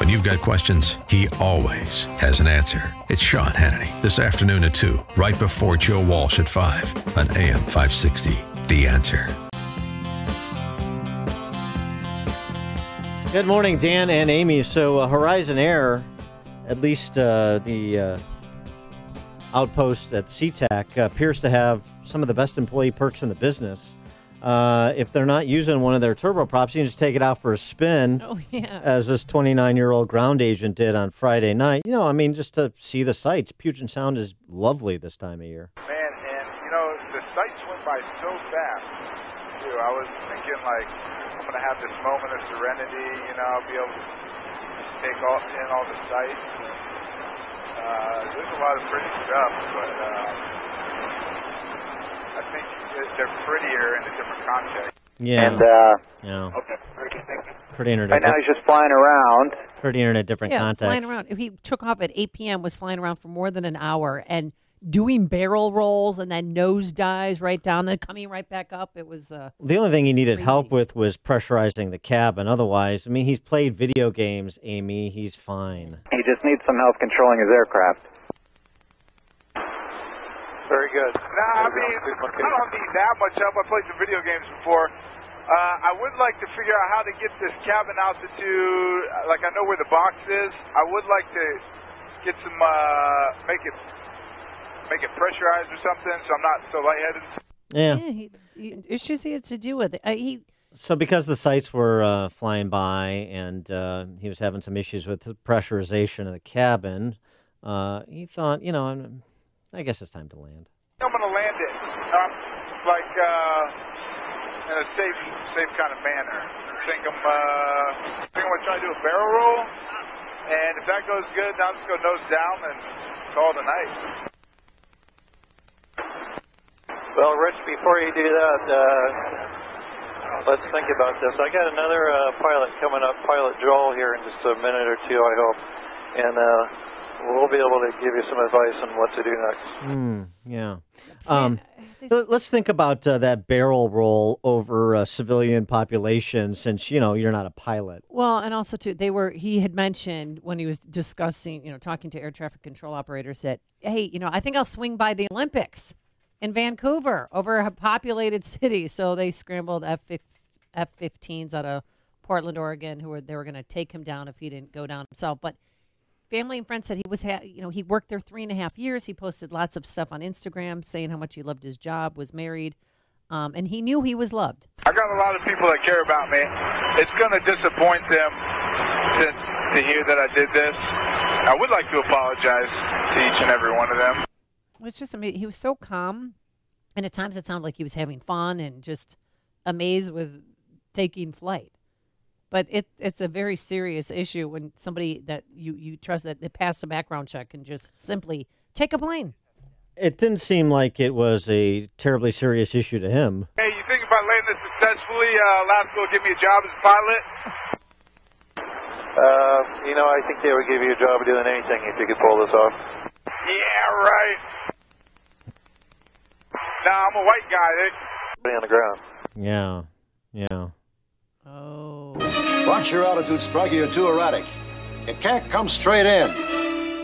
When you've got questions, he always has an answer. It's Sean Hannity, this afternoon at 2, right before Joe Walsh at 5 on AM 560. The Answer. Good morning, Dan and Amy. So Horizon Air, at least the outpost at SeaTac, appears to have some of the best employee perks in the business. If they're not using one of their turboprops, you can just take it out for a spin, as this 29-year-old ground agent did on Friday night. You know, I mean, just to see the sights. Puget Sound is lovely this time of year. Man, and, you know, the sights went by so fast, too. I was thinking, like, I'm going to have this moment of serenity, you know, I'll be able to take in all the sights. There's a lot of pretty stuff, but I think they're prettier in a different context. Yeah. And, Okay. Pretty in a right now he's just flying around. Pretty in a different context. Flying around. He took off at 8 p.m., was flying around for more than an hour, and doing barrel rolls and then nose dives right down, then coming right back up. It was the only thing he needed crazy help with was pressurizing the cabin. Otherwise, I mean, he's played video games, Amy. He's fine. He just needs some help controlling his aircraft. Very good. Nah, I mean, I don't need that much help. I played some video games before. I would like to figure out how to get this cabin altitude. Like, I know where the box is. I would like to get some, make it pressurized or something, so I'm not so lightheaded. Yeah, issues he had to do with it. So because the sights were flying by and he was having some issues with the pressurization of the cabin, he thought, you know, I guess it's time to land. I'm going to land it, in a safe kind of manner. I think I'm going to try to do a barrel roll, and if that goes good, then I'll just go nose down and call it a night. Well, Rich, before you do that, let's think about this. I got another pilot coming up, Pilot Joel, here in just a minute or two, I hope. And we'll be able to give you some advice on what to do next. Let's think about that barrel roll over a civilian population, since, you know, you're not a pilot. Well, and also, too, he had mentioned when he was discussing, you know, talking to air traffic control operators that, hey, you know, I think I'll swing by the Olympics in Vancouver, over a populated city. So they scrambled F-15s out of Portland, Oregon, they were going to take him down if he didn't go down himself. But family and friends said he worked there 3.5 years. He posted lots of stuff on Instagram saying how much he loved his job, was married, and he knew he was loved. I got a lot of people that care about me. It's going to disappoint them to hear that I did this. I would like to apologize to each and every one of them. It's just amazing. He was so calm, and at times it sounded like he was having fun and just amazed with taking flight. But it's a very serious issue when somebody that you trust that they pass a background check and just simply take a plane. It didn't seem like it was a terribly serious issue to him. Hey, you think if I land this successfully, Alaska will give me a job as a pilot? You know, I think they would give you a job doing anything if you could pull this off. Yeah, right. Nah, I'm a white guy. Stay on the ground. Yeah. Oh. Watch your altitude, Striker. You're too erratic. You can't come straight in.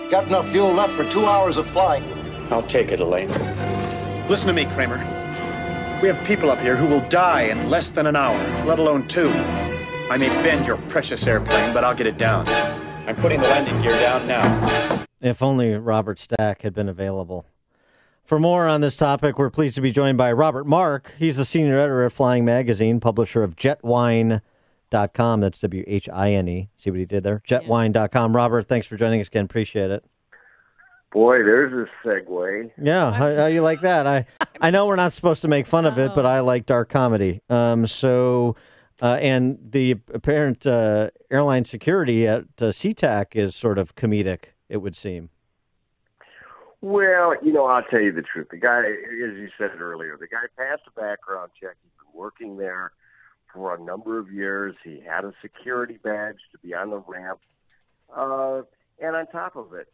You got enough fuel left for 2 hours of flying. I'll take it, Elaine. Listen to me, Kramer. We have people up here who will die in less than an hour, let alone 2. I may bend your precious airplane, but I'll get it down. I'm putting the landing gear down now. If only Robert Stack had been available. For more on this topic, we're pleased to be joined by Robert Mark. He's the senior editor at Flying Magazine, publisher of jetwine.com. That's W-H-I-N-E. See what he did there? Jetwine.com. Robert, thanks for joining us again. Appreciate it. Boy, there's a segue. Yeah, how you like that? I know we're not supposed to make fun of it, but I like dark comedy. And the apparent airline security at SeaTac is sort of comedic, it would seem. Well, you know, I'll tell you the truth. The guy, as you said earlier, the guy passed a background check. He's been working there for a number of years. He had a security badge to be on the ramp. And on top of it,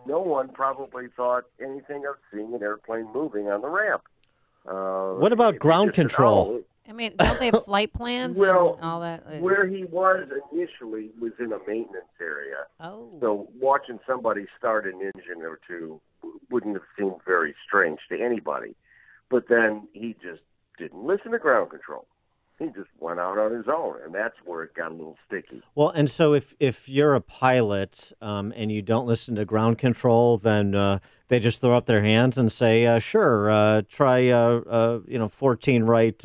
no one probably thought anything of seeing an airplane moving on the ramp. What about ground control? I mean, don't they have flight plans Well, and all that? where he was initially was in a maintenance area. Oh. So watching somebody start an engine or two wouldn't have seemed very strange to anybody. But then he just didn't listen to ground control. He just went out on his own, and that's where it got a little sticky. Well, and so if you're a pilot and you don't listen to ground control, then they just throw up their hands and say, "Sure, try 14 right."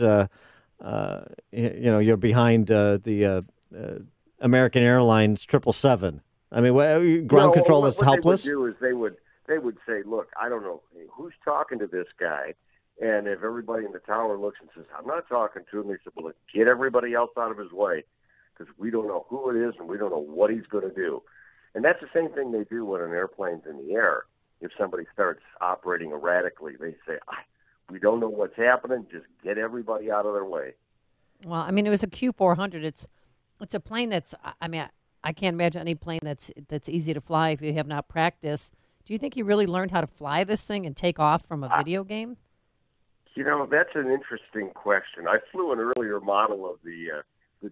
You're behind the American Airlines 777. I mean, ground control is helpless. What they would do is they would say, "Look, I don't know who's talking to this guy." And if everybody in the tower looks and says, "I'm not talking to him," they said, "Well, let's get everybody else out of his way because we don't know who it is and we don't know what he's going to do." And that's the same thing they do when an airplane's in the air. If somebody starts operating erratically, they say, "We don't know what's happening. Just get everybody out of their way." Well, I mean, it was a Q400. It's a plane that's. I mean, I can't imagine any plane that's easy to fly if you have not practiced. Do you think you really learned how to fly this thing and take off from a video game? That's an interesting question. I flew an earlier model of the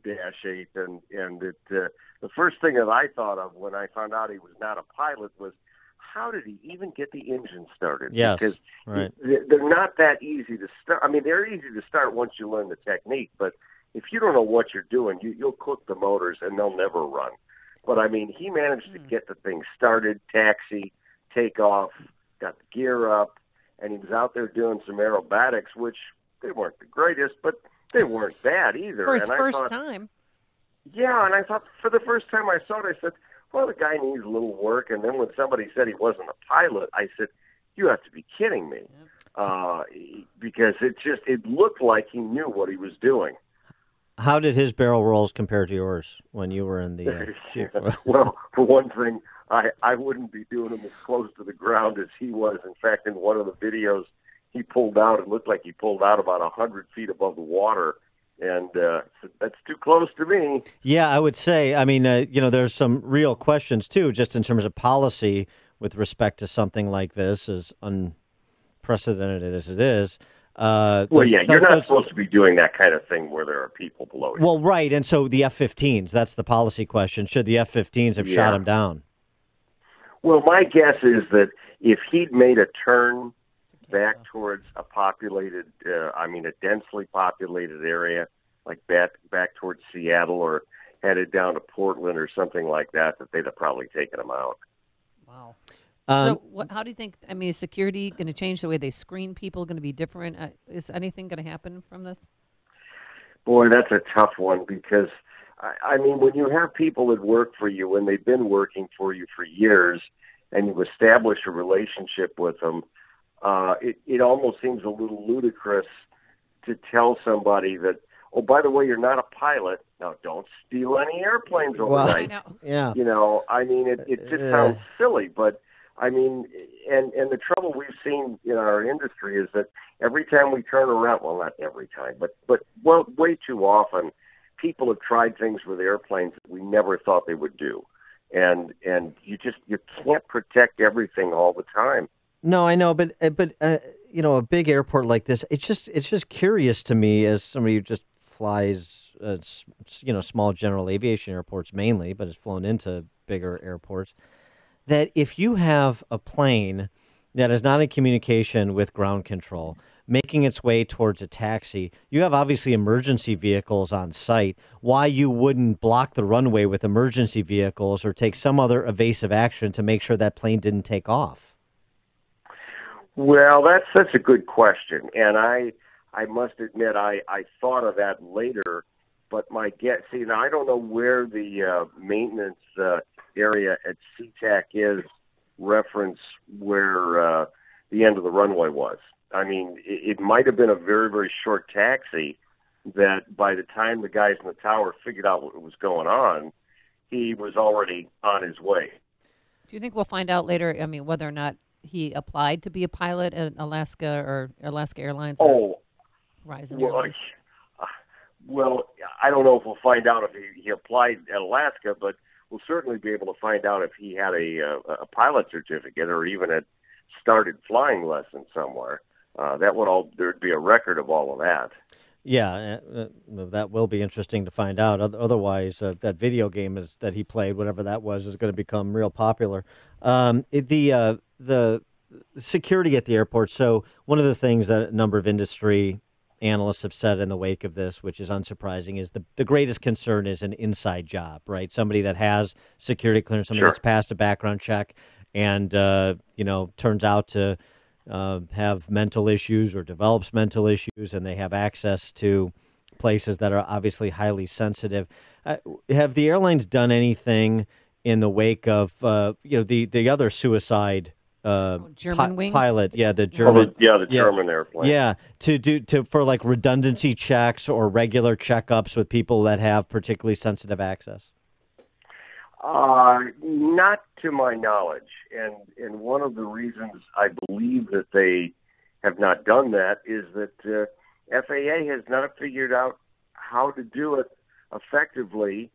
Dash 8, and the first thing that I thought of when I found out he was not a pilot was, how did he even get the engine started? Yes, because right. They're not that easy to start. I mean, they're easy to start once you learn the technique, but if you don't know what you're doing, you'll cook the motors and they'll never run. But, I mean, he managed to get the thing started, taxi, take off, got the gear up, and he was out there doing some aerobatics, which they weren't the greatest, but they weren't bad either. For his and first time. Yeah, and I thought for the first time I saw it, I said, well, the guy needs a little work. And then when somebody said he wasn't a pilot, I said, you have to be kidding me. Because it looked like he knew what he was doing. How did his barrel rolls compare to yours when you were in the Well, for one thing, I wouldn't be doing him as close to the ground as he was. In fact, in one of the videos he pulled out, it looked like he pulled out about 100 feet above the water. And that's too close to me. Yeah, I would say. I mean, there's some real questions, too, just in terms of policy with respect to something like this, as unprecedented as it is. You're not supposed to be doing that kind of thing where there are people below you. Well, right, and so the F-15s, that's the policy question. Should the F-15s have shot him down? Well, my guess is that if he'd made a turn back towards a densely populated area, like back towards Seattle or headed down to Portland or something like that they'd have probably taken him out. Wow. So how do you think, is security going to change the way they screen people, going to be different? Is anything going to happen from this? Boy, that's a tough one because, when you have people that work for you and they've been working for you for years and you establish a relationship with them, it almost seems a little ludicrous to tell somebody that, oh, by the way, you're not a pilot. Now, don't steal any airplanes overnight. Well, yeah. It just sounds silly, but and the trouble we've seen in our industry is that every time we turn around, well, not every time, but way too often, people have tried things with airplanes that we never thought they would do. And you can't protect everything all the time. No, I know, but a big airport like this, it's just curious to me as somebody who just flies, small general aviation airports mainly, but has flown into bigger airports, that if you have a plane that is not in communication with ground control, making its way towards a taxi, you have obviously emergency vehicles on site. Why you wouldn't block the runway with emergency vehicles or take some other evasive action to make sure that plane didn't take off? Well, that's a good question, and I must admit I thought of that later, but my guess, now I don't know where the maintenance area at SeaTac is reference where the end of the runway was. It might have been a very, very short taxi that by the time the guys in the tower figured out what was going on, he was already on his way. Do you think we'll find out later, whether or not he applied to be a pilot at Alaska Airlines? Oh, Horizon well, Airlines? Well, I don't know if we'll find out if he applied at Alaska, but we'll certainly be able to find out if he had a pilot certificate or even had started flying lessons somewhere. There'd be a record of all of that. Yeah, that will be interesting to find out. Otherwise, that video game that he played, whatever that was, is going to become real popular. The security at the airport. So one of the things that a number of industry analysts have said in the wake of this, which is unsurprising, is the greatest concern is an inside job, right? Somebody that has security clearance, somebody that's passed a background check, and turns out to have mental issues or develops mental issues, and they have access to places that are obviously highly sensitive. Have the airlines done anything in the wake of the other suicide German wings pilot? Yeah, the German. The German airplane. Yeah, for like redundancy checks or regular checkups with people that have particularly sensitive access. Not to my knowledge, and one of the reasons I believe that they have not done that is that FAA has not figured out how to do it effectively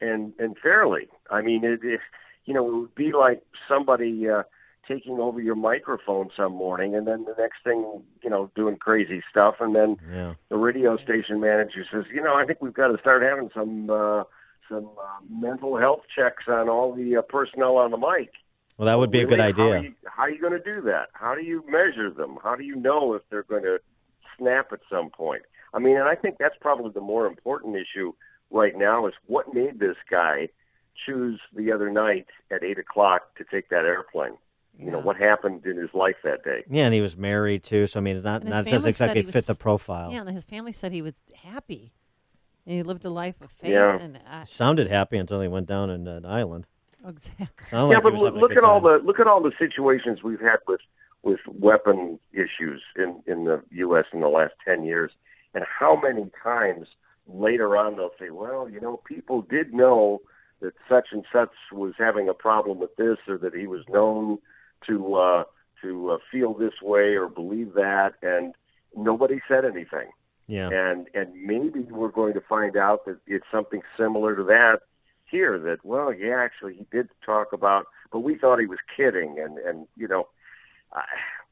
and fairly. I mean, it would be like somebody taking over your microphone some morning, and then the next thing, doing crazy stuff, and then the radio station manager says, I think we've got to start having some mental health checks on all the personnel on the mic. Well, that would be a good idea. How are you going to do that? How do you measure them? How do you know if they're going to snap at some point? I mean, and I think that's probably the more important issue right now is what made this guy choose the other night at 8 o'clock to take that airplane. Yeah. What happened in his life that day. Yeah, and he was married, too, so, I mean, it doesn't exactly fit the profile. Yeah, and his family said he was happy. And he lived a life of faith. Yeah. And sounded happy until he went down in an island. Exactly. But look at all the situations we've had with weapon issues in the U.S. in the last 10 years, and how many times later on they'll say, well, people did know that such and such was having a problem with this, or that he was known to feel this way or believe that, and nobody said anything. Yeah. And maybe we're going to find out that it's something similar to that here, that, actually he did talk about, but we thought he was kidding. And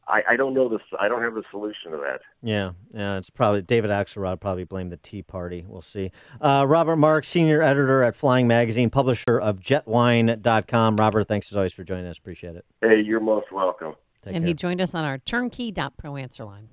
I don't know this. I don't have the solution to that. Yeah. It's probably David Axelrod probably blamed the Tea Party. We'll see. Robert Marks, senior editor at Flying Magazine, publisher of jetwine.com. Robert, thanks as always for joining us. Appreciate it. Hey, you're most welcome. He joined us on our turnkey.pro answer line.